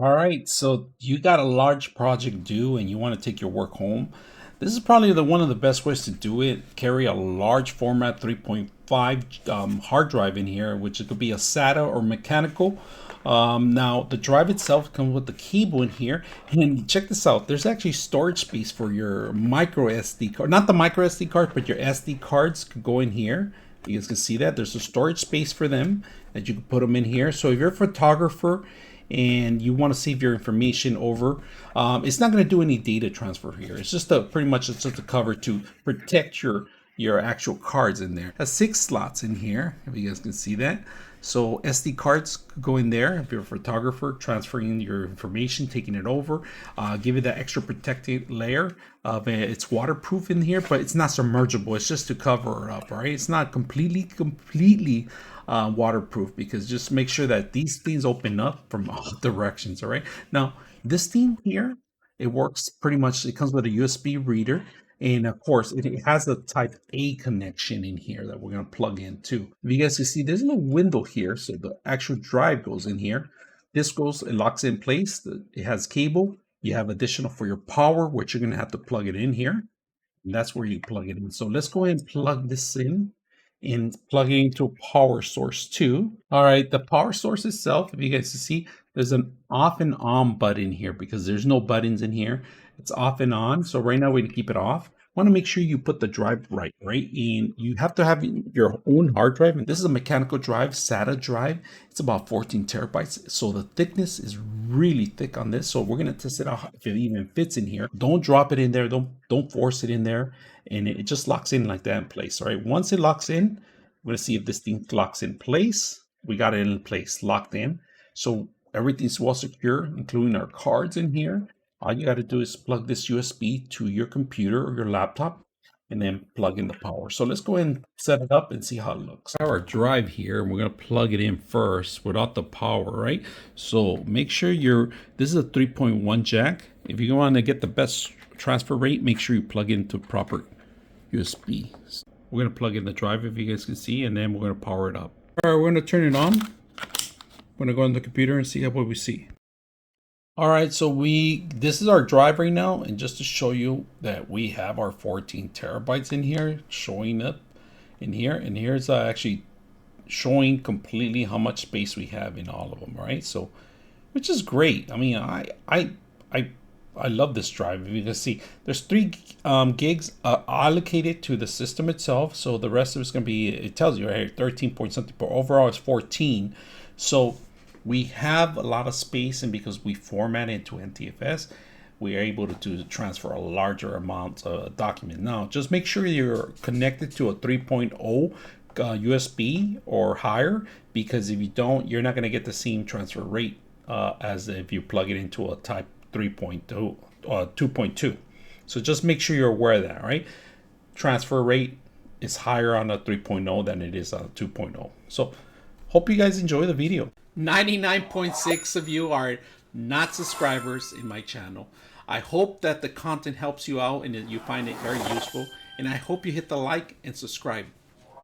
All right, so you got a large project due and you want to take your work home. This is probably one of the best ways to do it. Carry a large format 3.5 hard drive in here, which it could be a SATA or mechanical. Now, the drive itself comes with the cable in here. And check this out, there's actually storage space for your micro SD card. Not the micro SD card, but your SD cards could go in here. You guys can see that. There's a storage space for them that you can put them in here. So if you're a photographer and you want to save your information over, it's not going to do any data transfer here. It's just it's just a cover to protect your actual cards in there. It has 6 slots in here, if you guys can see that. So SD cards go in there if you're a photographer, transferring your information, taking it over, give it that extra protective layer of it's waterproof in here, but it's not submergible. It's just to cover it up, right? It's not completely waterproof, because just make sure that these things open up from all directions. All right. Now this thing here, it works pretty much. It comes with a USB reader. And of course, it has a type A connection in here that we're going to plug in too. If you guys can see, there's a little window here. So the actual drive goes in here. This goes, it locks in place. It has cable. You have additional for your power, which you're going to have to plug it in here. And that's where you plug it in. So let's go ahead and plug this in and plug it into a power source too. All right, the power source itself, if you guys can see, there's an off and on button here because there's no buttons in here. It's off and on. So right now we're gonna keep it off. Want to make sure you put the drive right? And you have to have your own hard drive. And this is a mechanical drive, SATA drive. It's about 14 terabytes. So the thickness is really thick on this. So we're gonna test it out if it even fits in here. Don't drop it in there. Don't force it in there. And it just locks in like that in place. All right. Once it locks in, we're gonna see if this thing locks in place. We got it in place, locked in. So everything's well secure, including our cards in here. All you got to do is plug this USB to your computer or your laptop and then plug in the power. So let's go ahead and set it up and see how it looks. Our drive here, and we're going to plug it in first without the power, right? So make sure this is a 3.1 jack. If you want to get the best transfer rate, make sure you plug into proper USB. We're going to plug in the drive, if you guys can see, and then we're going to power it up. All right, we're going to turn it on. We're going to go on the computer and see what we see. All right, so this is our drive right now, and just to show you that we have our 14 terabytes in here showing up in here, and here's actually showing completely how much space we have in all of them, right? So, which is great. I mean, I love this drive. You can see there's 3 gigs allocated to the system itself, so the rest of it's going to be, it tells you right here, 13 point something, but overall it's 14. So we have a lot of space, and because we format it into NTFS, we are able to transfer a larger amount of document. Now, just make sure you're connected to a 3.0 USB or higher, because if you don't, you're not going to get the same transfer rate as if you plug it into a type 3.2, 2.2. So just make sure you're aware of that, right? Transfer rate is higher on a 3.0 than it is on a 2.0. So hope you guys enjoy the video. 99.6 of you are not subscribers in my channel. I hope that the content helps you out and that you find it very useful. And I hope you hit the like and subscribe.